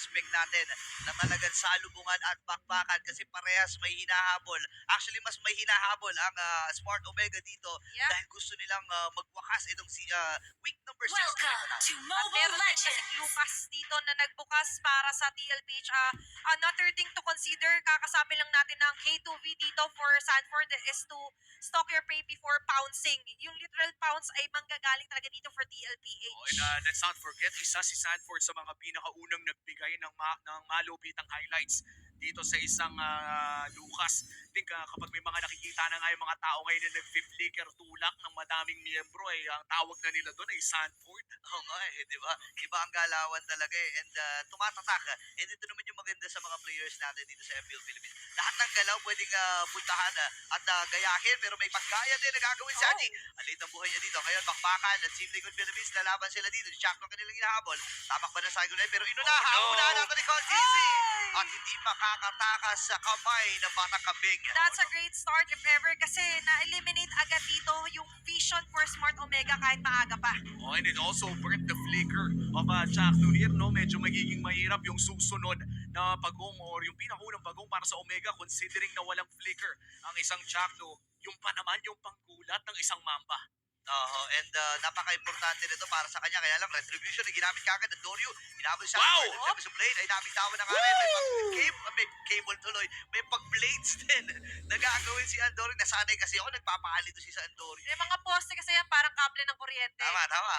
aspect natin na talagang salubungan at bakbakan kasi parehas may hinahabol. Actually, mas may hinahabol ang Smart Omega dito Yeah. dahil gusto nilang magwakas itong week number 6 na ito Welcome na. to At Mobile meron din kasi Legends! Lucas dito na nagbukas para sa TLPH. Another thing to consider, kakasabi lang natin ng K2V dito for Sanford is to stalk your prey before pouncing. Yung literal pounce ay manggagaling talaga dito for TLPH. Oh, and let's not forget, isa si Sanford sa mga pinakaunang nagbigay ng malupitang highlights dito sa isang Lucas. I think kapag may mga nakikita na nga yung mga tao ngayon na nag-flicker tulak ng madaming miyembro, ay ang tawag na nila doon ay Sanford. Oo nga eh, di ba? Iba ang galawan talaga eh. And tumatatak. And ito naman yung maganda sa mga players natin dito sa FPL Philippines. Lahat ng galaw pwedeng puntahan at gayahin, pero may paggaya din na gagawin si Adi. Alit ang buhay niya dito. Ngayon, bakbakan at Team Liquid Philippines, lalaban sila dito. Jack ng kanilang hinahabol. Tamak ba ng Cycle pero inunahan. Oh, no. Unahan natin ni Cold Easy. At hindi makakatakas sa kamay ng Batang Kabing. That's a great start if ever kasi na-eliminate agad dito yung vision for Smart Omega kahit maaga pa. Oh, and it also burnt the flicker of Jack Nunir, no? Medyo magiging mahirap yung susunod na pagong or yung pinakaunang pagong para sa Omega considering na walang flicker ang isang Jack, no? Yung pa naman yung panggulat ng isang Mamba. And napaka-importante nito para sa kanya. Kaya lang, retribution na ginamit kagad ng Doryu. Ginamit siya. Wow! Sabi sa blade ay nabitawan na nga rin. May cable tuloy. May pag-blades din na gagawin si Andori. Nasanay kasi ako, nagpapaalito si sa Andori. Yung mga poste kasi yan parang kable ng kuryente. Tama.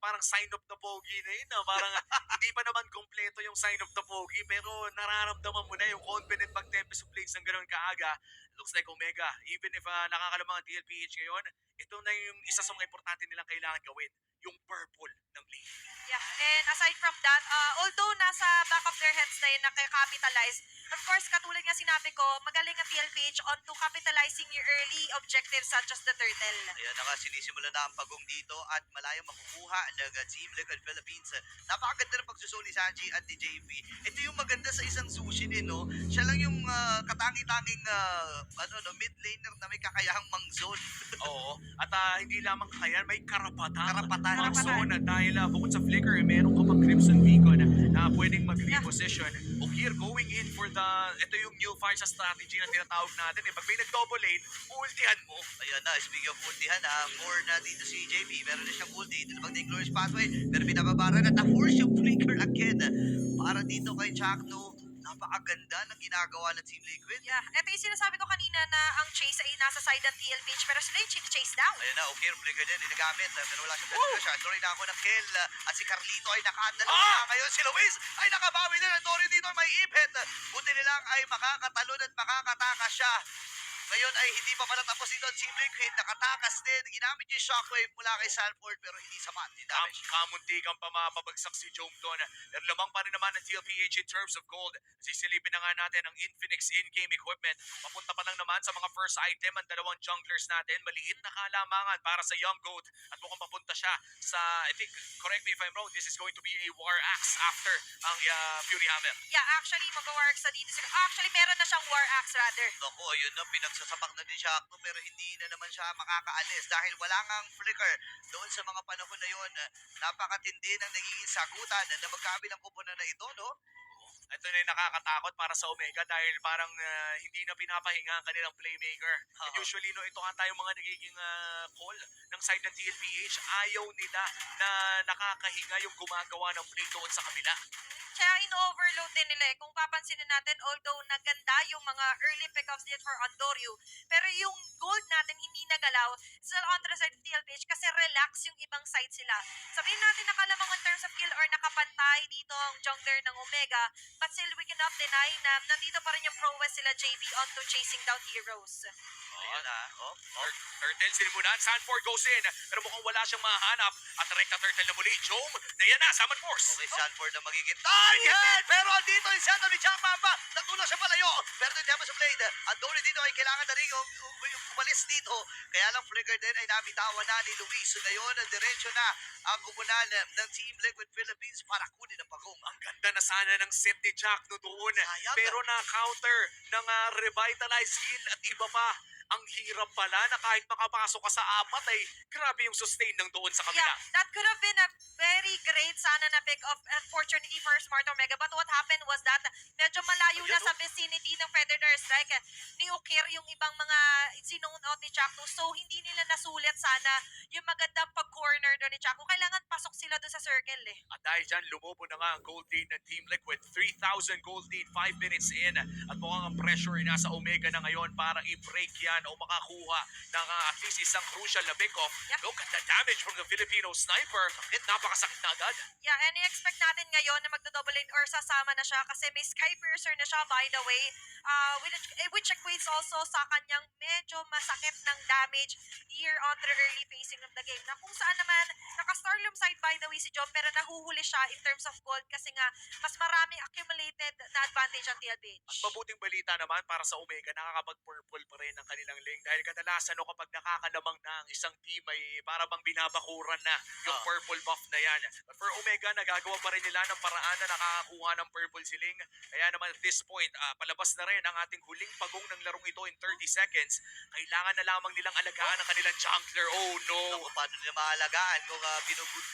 Parang sign of the pogi na yun. Parang hindi pa naman kompleto yung sign of the pogi pero nararamdaman mo na yung confident pag-tempest of blades ng ganun kaaga. Looks like Omega, even if nakakalamang ang TLPH ngayon, ito na yung isa sa mga importante nilang kailangan gawin, yung purple ng league. Yeah, and aside from that, although nasa back of their heads na yun nakakapitalize, of course, katulad nga sinabi ko, magaling ang TLPH onto capitalizing your early objectives such as the turtle. Ayan na nga, sinisimula na ang pagong dito at malayang makukuha ng Team Liquid Philippines. Napakaganda ng pagsusuli sa Sanji at ni JP. Ito yung maganda sa isang sushi din, no? Siya lang yung katangi-tanging mid laner na may kakayahang mang-zone. Oo, at hindi lamang kaya may karapatan Karapatan. ang zone dahil bukod sa flicker, meron ka pang Crimson Beacon na pwedeng mag-reposition. Ukir going in for ito yung new fire sa strategy na tinatawag natin. Pag may nag-double lane, ultihan mo. Ayan na, speaking of ultihan, more na dito si JP. Meron na siyang ulti. Ito naman yung Glorious Pathway. Pero binababara na na-force yung flicker again. Para dito kay Chakno, napakaganda ng ginagawa ng Team Liquid. Yeah, ito yung sinasabi ko kanina na ang chase ay nasa side ng TLPH pero sila yung chase down. Ayan na, okay, yung flicker din, inagamit. Pero wala siyang talaga siya. Dory na ako ng kill. At si Carlito ay nakadalawa na. Ngayon si Luis ay nakabawi din. Ang Dory dito ay may ipit. Buti nilang ay makakatalon at makakatakas siya. Ngayon ay hindi pa pala tapos dito ang Team Liquid. Nakatakas din. Ginamit yung shockwave mula kay Sanford pero hindi sapat. Hindi damage. Kamuntikan pa mapabagsak si Jome doon. Pero lamang pa rin naman ng TLPH in terms of gold. Sisilipin na nga natin ang Infinix in-game equipment. Papunta pa lang naman sa mga first item ang dalawang junglers natin. Maliit na kalamangan para sa Young Goat. At mukhang papunta siya sa, I think, correct me if I'm wrong, this is going to be a War Axe after ang Fury Hammer. Yeah, actually, mag-war axe na dito. Actually, meron na siyang war axe rather. Naku, ayun na, pinagsasapak na din siya pero hindi na naman siya makakaalis dahil wala ngang flicker doon sa mga panahon na yun. Napakatindi ng nagiging sagutan na magkabilang kupunan na ito, no? Ito na yung nakakatakot para sa Omega dahil parang hindi na pinapahinga ang kanilang playmaker. And usually, no, ito nga tayo mga nagiging call ng side ng TLPH. Ayaw nila na nakakahinga yung gumagawa ng play doon sa kabila. Kaya in-overload din nila eh. Kung papansinin natin, although naganda yung mga early pickups dito for Andoryu, pero yung gold natin hindi nagalaw, still on the side of TLPH kasi relax yung ibang side sila. Sabihin natin nakalamang in terms of kill or nakapantay dito ang jungler ng Omega, but still we cannot deny na nandito pa rin yung prowess sila JB onto chasing down heroes. Ayan na. Turtle sinimulan, Sanford goes in, pero mukhang wala siyang mahanap. At rekta turtle na muli, Jome, na yan na, Summon Force. Okay, Sanford na magiging target! Pero andito yung set ni Jack Mamba. Natulog siya palayo. Pero yung Demon's Blade. Ang Dory dito ay kailangan na rin yung umalis dito. Kaya lang flicker din ay nabitawan na ni Luis. Ngayon, diretsyo na ang kupunan ng Team Liquid Philippines para kunin ang pagong. Ang ganda na sana ng set ni Jack no doon. Sayang. Pero na-counter ng revitalized heal at iba pa. Ang hirap pala na kahit makapasok ka sa apat ay grabe yung sustain ng doon sa kabila. Yeah, that could have been a very great sana na pick of opportunity for Smart Omega. But what happened was that medyo malayo na sa vicinity ng Predator Strike ni Ukir yung ibang mga sinunod out ni Chaco. So hindi nila nasulit sana yung magandang pag-corner doon ni Chaco. Kailangan pasok sila doon sa circle eh. At dahil dyan, lumobo na nga ang gold lead ng Team Liquid. 3,000 gold lead, 5 minutes in. At mukhang ang pressure ay nasa Omega na ngayon para i-break yan o makakuha ng at least isang crucial na pick-off. Yep. Look at the damage from the Filipino sniper. Napakasakit na agad. Yeah, and i-expect natin ngayon na magdo-double in or sasama na siya kasi may Sky Piercer na siya, by the way, which equates also sa kanyang medyo masakit ng damage here on the early pacing of the game. Na kung saan naman, naka-Starlum side by the way si John, pero nahuhuli siya in terms of gold kasi nga mas maraming accumulated na advantage ang TLPH. At mabuting balita naman para sa Omega, nakakapag-purple pa rin ang kanilang lane dahil kadalasan no, kapag nakakalamang na ang isang team ay para bang binabakuran na yung purple buff na yan. But for Omega, nagagawa pa rin nila ng paraan na nakakakuha ng purple siling. Kaya naman at this point, palabas na rin ang ating huling pagong ng larong ito in 30 seconds. Kailangan na lamang nilang alagaan ang kanilang jungler. Oh no! Naku, paano nila maalagaan kung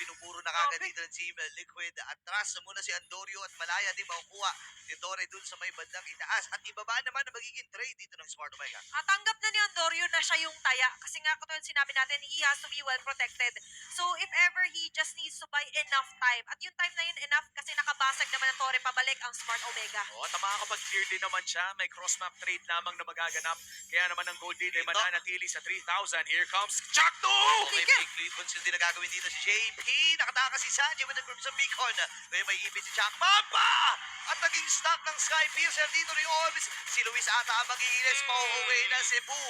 binuburo na kagad dito ng Team Liquid. Atras muna si Andorio at malaya din makukuha ni Torre dun sa may bandang itaas. At ibaba naman na magiging trade dito ng Smart Omega. At tanggap na ni Andorio na siya yung taya kasi nga katulad sinabi natin, he has to be well protected. So if ever he just needs to buy enough time, at yung time na yun enough kasi nakabasag naman ng Torre pabalik ang Smart Omega. Oh, at makakapag-clear din naman siya. May cross-map trade lamang na magaganap. Kaya naman ang gold lead ay mananatili sa 3,000. Here comes Chakto! Okay, big lead conceal din na gagawin dito si JP. Nakataka si Sanji with the group sa Beacon. Ngayon may ibig si Chak. Mapa! At naging stock ng Sky Piercer dito ni Orbs. Si Luis ata ang magigilis. Pauwi na Cebu.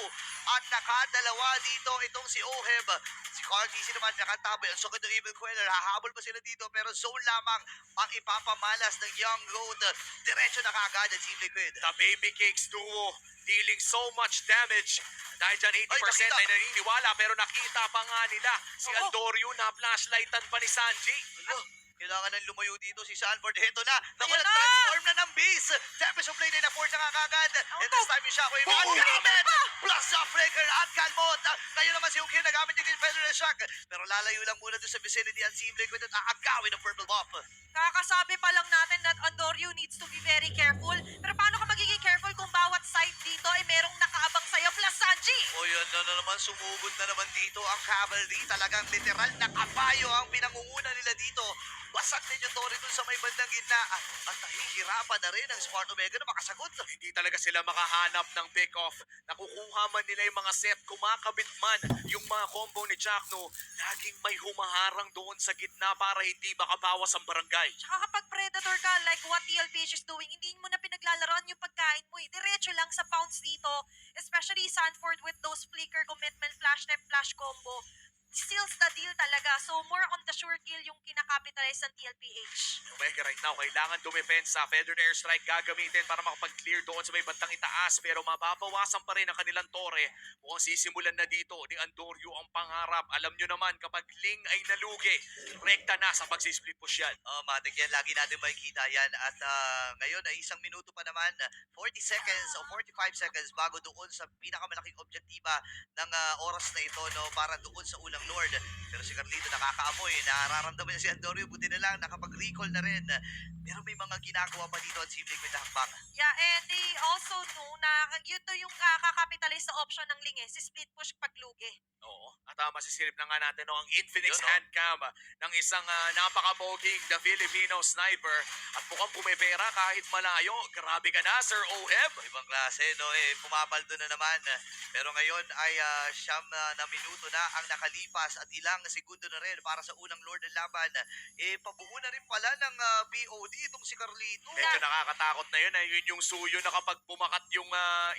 At nakadalawa dito itong si Oheb. Si Cartesi naman nakatabay. Ang sakit ng Evil Queller. Hahabol pa sila dito pero zone lamang ang ipapamalas ng Young Goat. Diretso na kagad ang Team Liquid. The Baby Cakes duo dealing so much damage. Dahil dyan 80% nakita. ay naniniwala pero nakita pa nga nila si Oo. Andorio na flashlightan pa ni Sanji. Kailangan nang lumayo dito si Sanford. Heto na. Naku, Ayan na! nag-transform na ng base. Tempest of play na na-force na kagad. And this time yung Shockwave. At gamit! Plus sa Flicker at Calmot. Ngayon naman si Uki nagamit yung Federal Shock. Pero lalayo lang muna doon sa vicinity ang Team Liquid at aagawin ng Purple Buff. Kakasabi pa lang natin that Andorio needs to be very careful. Pero paano ka magiging careful kung bawat side dito ay merong nakaabang sa'yo plus Sanji? O yan na naman, sumugod na naman dito ang cavalry. Talagang literal na kabayo ang pinangunguna nila dito. Basag din yung Torre dun sa may bandang gitna. At nahihirapan na rin ang Smart Omega na makasagot. Hindi talaga sila makahanap ng pick-off. Nakukuha man nila yung mga set, kumakabit man yung mga combo ni Chakno. Laging may humaharang doon sa gitna para hindi makabawas ang barangay. Tsaka kapag predator ka, like what TLPH is doing, hindi mo na pinaglalaroan yung pagkain mo eh. Diretso lang sa pounce dito. Especially Sanford with those flicker commitment, flash type, flash combo. Seals the deal talaga. So more on the sure kill yung kinakapitalize ng TLPH. Omega right now, kailangan dumepensa. Feathered Airstrike gagamitin para makapag-clear doon sa may bantang itaas. Pero mababawasan pa rin ang kanilang Torre. Mukhang sisimulan na dito ni Andorio ang pangarap. Alam nyo naman, kapag Ling ay nalugi, rekta na sa pagsisplit push yan. Matik yan, lagi natin makikita yan. At ngayon ay isang minuto pa naman, 40 seconds o 45 seconds bago doon sa pinakamalaking objektiba ng oras na ito, no, para doon sa unang Lord. Pero si Carlito nakakaamoy, nararamdaman niya si Andorio, buti na lang nakapag-recall na rin. Pero may mga ginagawa pa dito at Team Liquid na hakbang. Yeah, and they also know na yun to yung kakapitalize sa option ng Ling eh, si split push paglugi. Oo. At masisilip na nga natin no, ang Infinix Yun, no? handcam ng isang napakaboging the Filipino sniper. At mukhang pumipera kahit malayo. Grabe ka na, Sir Oheb. Ibang klase, no, pumapaldo na naman. Pero ngayon ay siyam na minuto na ang nakalipas at ilang segundo na rin para sa unang Lord ng laban. Pabuo na rin pala ng BOD itong si Carlito. Medyo nakakatakot na yun. Yun yung suyo na kapag bumakat yung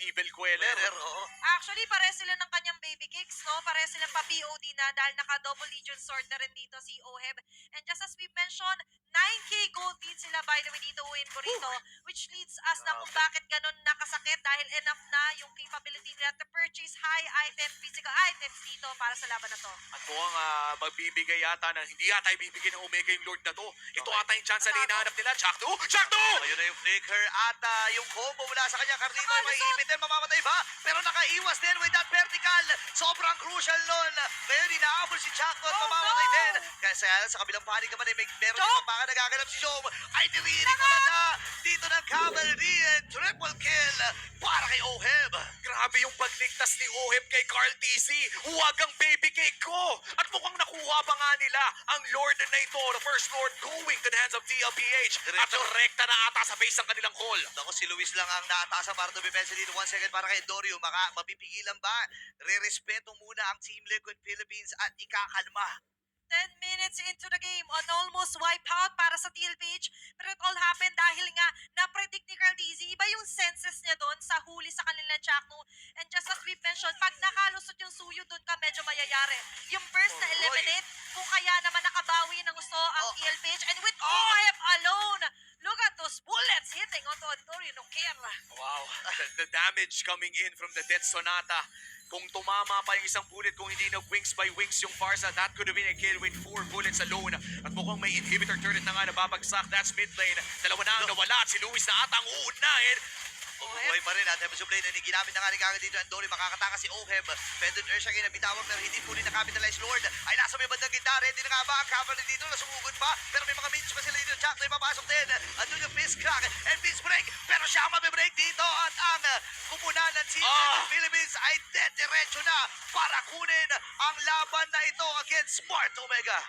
Evil Queller. Better, oo. Actually, pare sila ng kanyang baby kicks, no? Pare sila pa POD na dahil naka-double Legion sword na rin dito si Oheb. And just as we mentioned, 9K gold lead sila by the way dito win po rito. which leads us na kung bakit ganun nakasakit dahil enough na yung capability nila to purchase high item, physical items dito para sa laban na to. At mukhang magbibigay yata na hindi yata ibibigay ng Omega yung Lord na to. Ito ata yung chance na hinahanap nila. Chakto! Chakto! Ayun na yung flicker at yung combo mula sa kanya. Carlito ay may Alisson! ipit din, mamamatay ba? Pero nakaiwas din with that vertical. Sobrang crucial nun. Ngayon, inaabol si Chakto at Oh, mamamatay no! din. Kaya sa kabilang panig naman, meron Jom! din baka nagaganap si Jom. Ay, nirinig ko na dito ng cavalry and triple kill para kay Oheb. Grabe yung pagligtas ni Oheb kay Carl TC. Huwag ang baby cake ko. At mukhang nakuha pa nga nila ang Lord na ito. The first Lord going to the hands of TLPH. At Diretso. rekta na ata sa base ng kanilang call. Ako, si Luis lang ang naatasan para dumipensa dito. 1 second para kay Dorio. Mapipigilan ba? Re-respeto muna ang Team Liquid Philippines at ikakalma. 10 minutes into the game on almost wipeout para sa TLPH. Pero it all happened dahil nga na-predict ni Carl Dizzy. Iba yung senses niya doon sa huli sa kanila Chakno. And just as we mentioned, pag nakalusot yung suyo doon ka medyo mayayari. Yung burst na eliminate, kung kaya naman nakabawi ng gusto ang TLPH. And with Oheb alone, look at those bullets hitting onto Antonio Noguer. Wow. The damage coming in from the Death Sonata. Kung tumama pa yung isang bullet, kung hindi na wings by wings yung Farsa, that could have been a kill with 4 bullets alone. At mukhang may inhibitor turret na nga nababagsak. That's mid lane. Dalawa na ang nawala at si Luis na ata ang uunahin. Buhay pa rin at Heaven's Blade na ginamit na nga ni Kagad dito. Andori makakataka si Oheb. Pendant Ursa kayo nabitawan pero hindi po rin nakapitalize Lord. Ay nasa may bandang gitna. Ready na nga ba ang cavalry dito? Nasumugod pa. Pero may mga minions pa sila dito. Jack na ipapasok din. Andun yung Fist Crack and Fist Break. Pero siya ang mabibreak dito. At ang kupunan ng Team Philippines ay diretso na para kunin ang laban na ito against Smart Omega.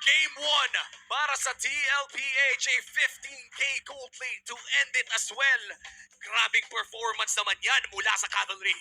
Game 1 para sa TLPH, a 15k gold lead to end it as well. Grabing performance naman yan mula sa Cavalry.